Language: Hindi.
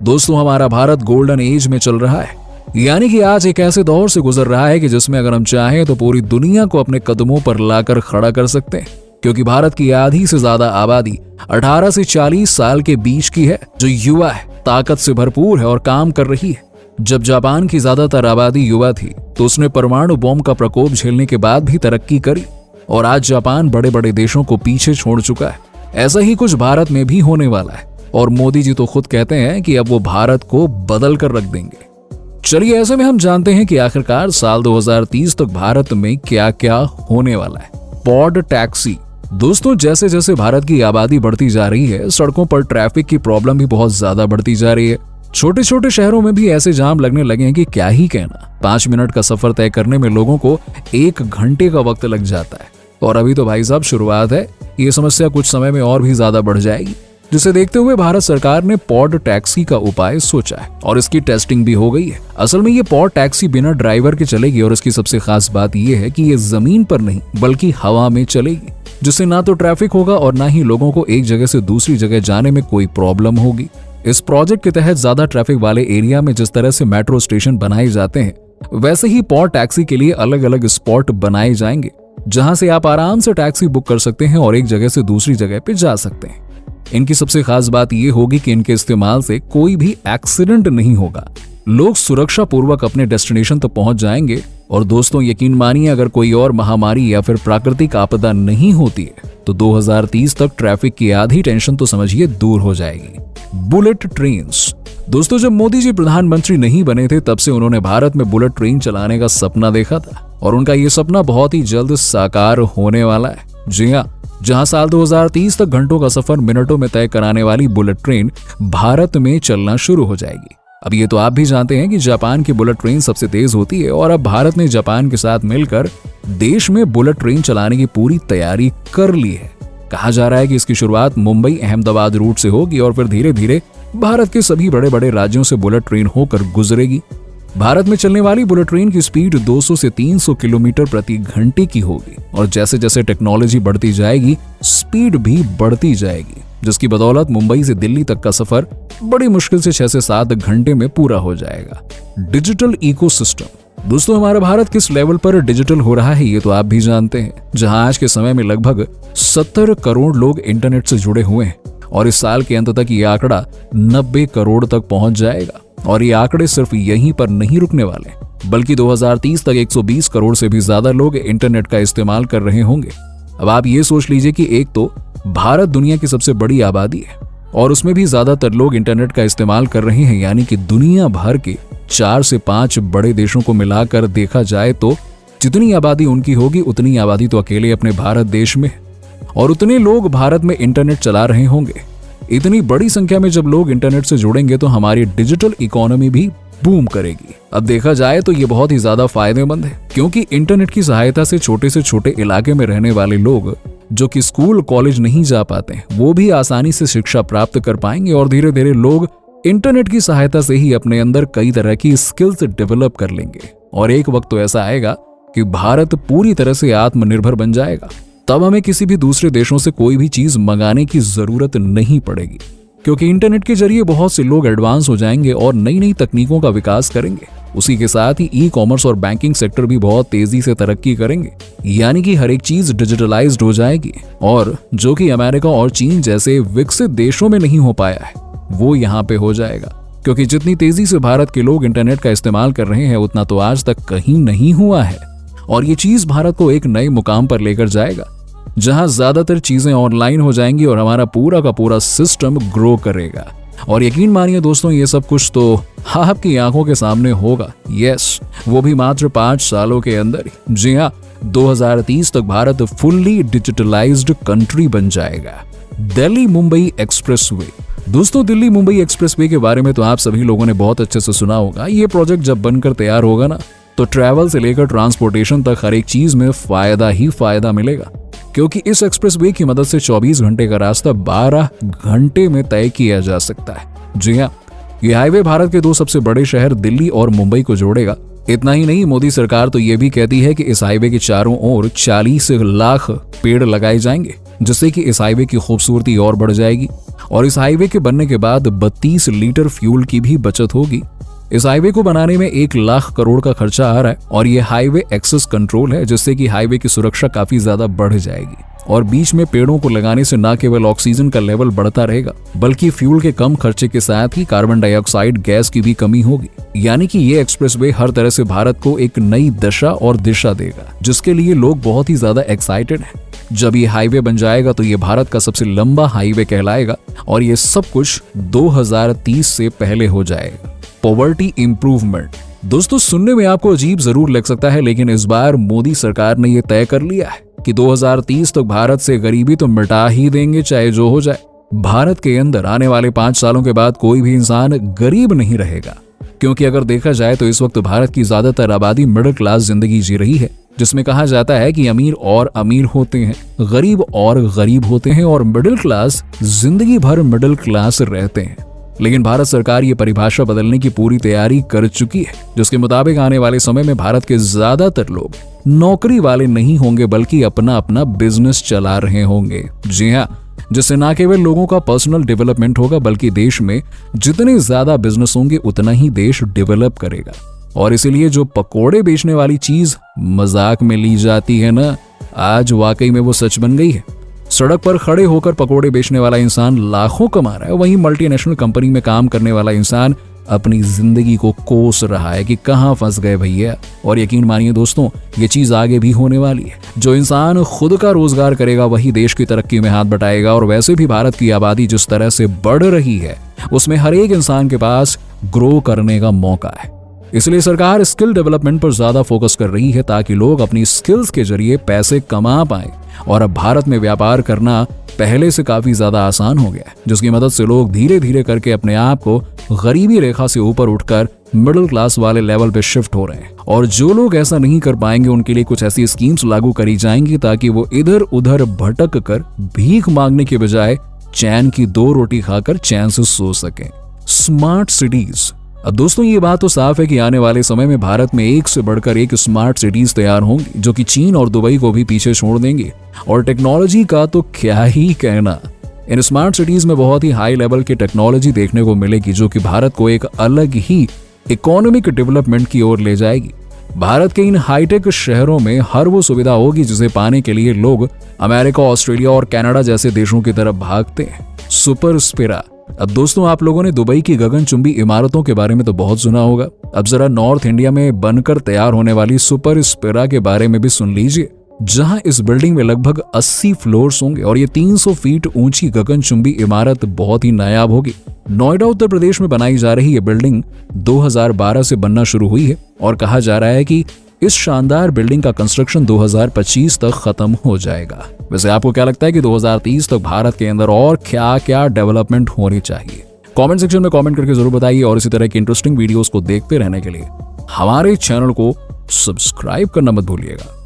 दोस्तों, हमारा भारत गोल्डन एज में चल रहा है, यानी कि आज एक ऐसे दौर से गुजर रहा है कि जिसमें अगर हम चाहें तो पूरी दुनिया को अपने कदमों पर लाकर खड़ा कर सकते हैं, क्योंकि भारत की आधी से ज्यादा आबादी 18 से 40 साल के बीच की है, जो युवा है, ताकत से भरपूर है और काम कर रही है। जब जापान की ज्यादातर आबादी युवा थी तो उसने परमाणु बॉम्ब का प्रकोप झेलने के बाद भी तरक्की करी और आज जापान बड़े बड़े देशों को पीछे छोड़ चुका है। ऐसा ही कुछ भारत में भी होने वाला है और मोदी जी तो खुद कहते हैं कि अब वो भारत को बदल कर रख देंगे। चलिए, ऐसे में हम जानते हैं कि आखिरकार साल 2030 तक भारत में क्या क्या होने वाला है। Pod taxi. दोस्तों, जैसे जैसे भारत की आबादी बढ़ती जा रही है, सड़कों पर ट्रैफिक की प्रॉब्लम भी बहुत ज्यादा बढ़ती जा रही है। छोटे छोटे शहरों में भी ऐसे जाम लगने लगे हैं कि क्या ही कहना। 5 मिनट का सफर तय करने में लोगों को 1 घंटे का वक्त लग जाता है। और अभी तो भाई साहब शुरुआत है, ये समस्या कुछ समय में और भी ज्यादा बढ़ जाएगी, जिसे देखते हुए भारत सरकार ने पॉड टैक्सी का उपाय सोचा है और इसकी टेस्टिंग भी हो गई है। असल में ये पॉड टैक्सी बिना ड्राइवर के चलेगी और इसकी सबसे खास बात ये है कि ये जमीन पर नहीं बल्कि हवा में चलेगी, जिससे ना तो ट्रैफिक होगा और ना ही लोगों को एक जगह से दूसरी जगह जाने में कोई प्रॉब्लम होगी। इस प्रोजेक्ट के तहत ज्यादा ट्रैफिक वाले एरिया में जिस तरह से मेट्रो स्टेशन बनाए जाते हैं, वैसे ही पॉड टैक्सी के लिए अलग अलग स्पॉट बनाए जाएंगे, जहां से आप आराम से टैक्सी बुक कर सकते हैं और एक जगह से दूसरी जगह पे जा सकते हैं। इनकी सबसे खास बात यह होगी कि इनके इस्तेमाल से कोई भी एक्सीडेंट नहीं होगा, लोग सुरक्षा पूर्वक अपने डेस्टिनेशन तक पहुंच जाएंगे। और दोस्तों, यकीन मानिए, अगर कोई और महामारी या फिर प्राकृतिक आपदा नहीं होती है तो 2030 तक ट्रैफिक की आधी टेंशन तो समझिए दूर हो जाएगी। Bullet trains. दोस्तों, जब मोदी जी प्रधानमंत्री नहीं बने थे तब से उन्होंने भारत में बुलेट ट्रेन चलाने का सपना देखा था और उनका ये सपना बहुत ही जल्द साकार होने वाला है। जी हाँ, जहां साल 2030 तक घंटों का सफर मिनटों में तय कराने वाली बुलेट ट्रेन भारत में चलना शुरू हो जाएगी। अब ये तो आप भी जानते हैं कि जापान की बुलेट ट्रेन सबसे तेज होती है और अब भारत ने जापान के साथ मिलकर देश में बुलेट ट्रेन चलाने की पूरी तैयारी कर ली है। कहा जा रहा है कि इसकी शुरुआत मुंबई अहमदाबाद रूट से होगी और फिर धीरे धीरे भारत के सभी बड़े बड़े राज्यों से बुलेट ट्रेन होकर गुजरेगी। भारत में चलने वाली बुलेट ट्रेन की स्पीड 200 से 300 किलोमीटर प्रति घंटे की होगी और जैसे जैसे टेक्नोलॉजी बढ़ती जाएगी स्पीड भी बढ़ती जाएगी, जिसकी बदौलत मुंबई से दिल्ली तक का सफर बड़ी मुश्किल से 6 से 7 घंटे में पूरा हो जाएगा। Digital ecosystem. दोस्तों, हमारा भारत किस लेवल पर डिजिटल हो रहा है ये तो आप भी जानते हैं, जहां आज के समय में लगभग 70 करोड़ लोग इंटरनेट से जुड़े हुए हैं और इस साल के अंत तक ये आंकड़ा 90 करोड़ तक पहुंच जाएगा। और ये आंकड़े सिर्फ यहीं पर नहीं रुकने वाले, बल्कि 2030 तक 120 करोड़ से भी ज्यादा लोग इंटरनेट का इस्तेमाल कर रहे होंगे। अब आप ये सोच लीजिए कि एक तो भारत दुनिया की सबसे बड़ी आबादी है और उसमें भी ज्यादातर लोग इंटरनेट का इस्तेमाल कर रहे हैं, यानी कि दुनिया भर के 4 से 5 बड़े देशों को मिलाकर देखा जाए तो जितनी आबादी उनकी होगी उतनी आबादी तो अकेले अपने भारत देश में है और उतने लोग भारत में इंटरनेट चला रहे होंगे। इतनी बड़ी संख्या में जब लोग इंटरनेट से जुड़ेंगे तो हमारी डिजिटल इकोनॉमी भी बूम करेगी। अब देखा जाए तो ये बहुत ही ज्यादा फायदेमंद है, क्योंकि इंटरनेट की सहायता से छोटे इलाके में रहने वाले लोग जो कि स्कूल कॉलेज नहीं जा पाते वो भी आसानी से शिक्षा प्राप्त कर पाएंगे और धीरे धीरे लोग इंटरनेट की सहायता से ही अपने अंदर कई तरह की स्किल्स डेवलप कर लेंगे और एक वक्त तो ऐसा आएगा कि भारत पूरी तरह से आत्मनिर्भर बन जाएगा। तब हमें किसी भी दूसरे देशों से कोई भी चीज मंगाने की जरूरत नहीं पड़ेगी, क्योंकि इंटरनेट के जरिए बहुत से लोग एडवांस हो जाएंगे और नई नई तकनीकों का विकास करेंगे। उसी के साथ ही ई कॉमर्स और बैंकिंग सेक्टर भी बहुत तेजी से तरक्की करेंगे, यानी कि हर एक चीज डिजिटलाइज्ड हो जाएगी और जो कि अमेरिका और चीन जैसे विकसित देशों में नहीं हो पाया है वो यहाँ पे हो जाएगा। क्योंकि जितनी तेजी से भारत के लोग इंटरनेट का इस्तेमाल कर रहे हैं उतना तो आज तक कहीं नहीं हुआ है और ये चीज भारत को एक नए मुकाम पर लेकर जाएगा, जहां ज्यादातर चीजें ऑनलाइन हो जाएंगी और हमारा पूरा का पूरा सिस्टम ग्रो करेगा। और यकीन मानिए दोस्तों, ये सब कुछ तो आपकी आंखों के सामने होगा। यस, वो भी मात्र 5 सालों के अंदर ही। जी हाँ, 2030 तक भारत फुल्ली डिजिटलाइज्ड कंट्री बन जाएगा। दिल्ली मुंबई एक्सप्रेसवे। दोस्तों, दिल्ली मुंबई एक्सप्रेसवे के बारे में तो आप सभी लोगों ने बहुत अच्छे से सुना होगा। ये प्रोजेक्ट जब बनकर तैयार होगा ना तो ट्रैवल से लेकर ट्रांसपोर्टेशन तक हर एक चीज में फायदा ही फायदा मिलेगा, क्योंकि इस एक्सप्रेसवे की मदद से 24 घंटे का रास्ता 12 घंटे में तय किया जा सकता है। जी हाँ, यह हाईवे भारत के 2 सबसे बड़े शहर दिल्ली और मुंबई को जोड़ेगा। इतना ही नहीं, मोदी सरकार तो यह भी कहती है कि इस हाईवे के चारों ओर 40 लाख पेड़ लगाए जाएंगे, जिससे कि इस हाईवे की खूबसूरती और बढ़ जाएगी। और इस हाईवे के बनने के बाद 32 लीटर फ्यूल की भी बचत होगी। इस हाईवे को बनाने में 1 लाख करोड़ का खर्चा आ रहा है और ये हाईवे एक्सेस कंट्रोल है, जिससे कि हाईवे की सुरक्षा काफी ज्यादा बढ़ जाएगी। और बीच में पेड़ों को लगाने से न केवल ऑक्सीजन का लेवल बढ़ता रहेगा, बल्कि फ्यूल के कम खर्चे के साथ ही कार्बन डाइऑक्साइड गैस की भी कमी होगी। यानी कि ये एक्सप्रेसवे हर तरह से भारत को एक नई दशा और दिशा देगा, जिसके लिए लोग बहुत ही ज्यादा एक्साइटेड हैं। जब ये हाईवे बन जाएगा तो ये भारत का सबसे लंबा हाईवे कहलाएगा और ये सब कुछ 2030 से पहले हो जाएगा। Poverty improvement. दोस्तों, सुनने में आपको अजीब जरूर लग सकता है, लेकिन इस बार मोदी सरकार ने यह तय कर लिया है कि 2030 तक भारत से गरीबी तो मिटा ही देंगे, चाहे जो हो जाए। भारत के अंदर आने वाले 5 सालों के बाद कोई भी इंसान गरीब नहीं रहेगा, क्योंकि अगर देखा जाए तो इस वक्त भारत की ज्यादातर आबादी मिडिल क्लास जिंदगी जी रही है, जिसमें कहा जाता है कि अमीर और अमीर होते हैं, गरीब और गरीब होते हैं और मिडिल क्लास जिंदगी भर मिडिल क्लास रहते हैं। लेकिन भारत सरकार ये परिभाषा बदलने की पूरी तैयारी कर चुकी है, जिसके मुताबिक आने वाले समय में भारत के ज्यादातर लोग नौकरी वाले नहीं होंगे, बल्कि अपना अपना बिजनेस चला रहे होंगे। जी हाँ, जिससे न केवल लोगों का पर्सनल डेवलपमेंट होगा, बल्कि देश में जितने ज्यादा बिजनेस होंगे उतना ही देश डेवलप करेगा। और इसीलिए जो पकोड़े बेचने वाली चीज मजाक में ली जाती है ना, आज वाकई में वो सच बन गई है। सड़क पर खड़े होकर पकोड़े बेचने वाला इंसान लाखों कमा रहा है, वहीं मल्टीनेशनल कंपनी में काम करने वाला इंसान अपनी जिंदगी को कोस रहा है कि कहां फंस गए भैया। और यकीन मानिए दोस्तों, ये चीज आगे भी होने वाली है। जो इंसान खुद का रोजगार करेगा वही देश की तरक्की में हाथ बटाएगा। और वैसे भी भारत की आबादी जिस तरह से बढ़ रही है, उसमें हर एक इंसान के पास ग्रो करने का मौका है। इसलिए सरकार स्किल डेवलपमेंट पर ज्यादा फोकस कर रही है, ताकि लोग अपनी स्किल्स के जरिए पैसे कमा पाएं। और अब भारत में व्यापार करना पहले से काफी ज्यादा आसान हो गया है, जिसकी मदद से लोग धीरे धीरे करके अपने आप को गरीबी रेखा से ऊपर उठकर मिडिल क्लास वाले लेवल पे शिफ्ट हो रहे हैं। और जो लोग ऐसा नहीं कर पाएंगे उनके लिए कुछ ऐसी स्कीम्स लागू करी जाएंगी, ताकि वो इधर उधर भटक कर भीख मांगने के बजाय चैन की 2 रोटी खाकर चैन से सो सकें। Smart cities. अब दोस्तों, ये बात तो साफ है कि आने वाले समय में भारत में एक से बढ़कर एक स्मार्ट सिटीज तैयार होंगी, जो कि चीन और दुबई को भी पीछे छोड़ देंगे। और टेक्नोलॉजी का तो क्या ही कहना, इन स्मार्ट सिटीज में बहुत ही हाई लेवल की टेक्नोलॉजी देखने को मिलेगी, जो कि भारत को एक अलग ही इकोनॉमिक डेवलपमेंट की ओर ले जाएगी। भारत के इन हाईटेक शहरों में हर वो सुविधा होगी जिसे पाने के लिए लोग अमेरिका, ऑस्ट्रेलिया और कनाडा जैसे देशों की तरफ भागते हैं। सुपर स्पेरा। अब दोस्तों, आप लोगों ने दुबई की गगनचुंबी इमारतों के बारे में तो बहुत सुना होगा। अब जरा नॉर्थ इंडिया में बनकर तैयार होने वाली सुपर स्पेरा के बारे में भी सुन लीजिए, जहां इस बिल्डिंग में लगभग 80 फ्लोर्स होंगे और ये 300 फीट ऊंची गगनचुंबी इमारत बहुत ही नायाब होगी। नोएडा, उत्तर प्रदेश में बनाई जा रही ये बिल्डिंग 2012 से बनना शुरू हुई है और कहा जा रहा है कि इस शानदार बिल्डिंग का कंस्ट्रक्शन 2025 तक खत्म हो जाएगा। वैसे आपको क्या लगता है कि 2030 तक भारत के अंदर और क्या क्या डेवलपमेंट होनी चाहिए? कमेंट सेक्शन में कमेंट करके जरूर बताइए। और इसी तरह की इंटरेस्टिंग वीडियोस को देखते रहने के लिए हमारे चैनल को सब्सक्राइब करना मत भूलिएगा।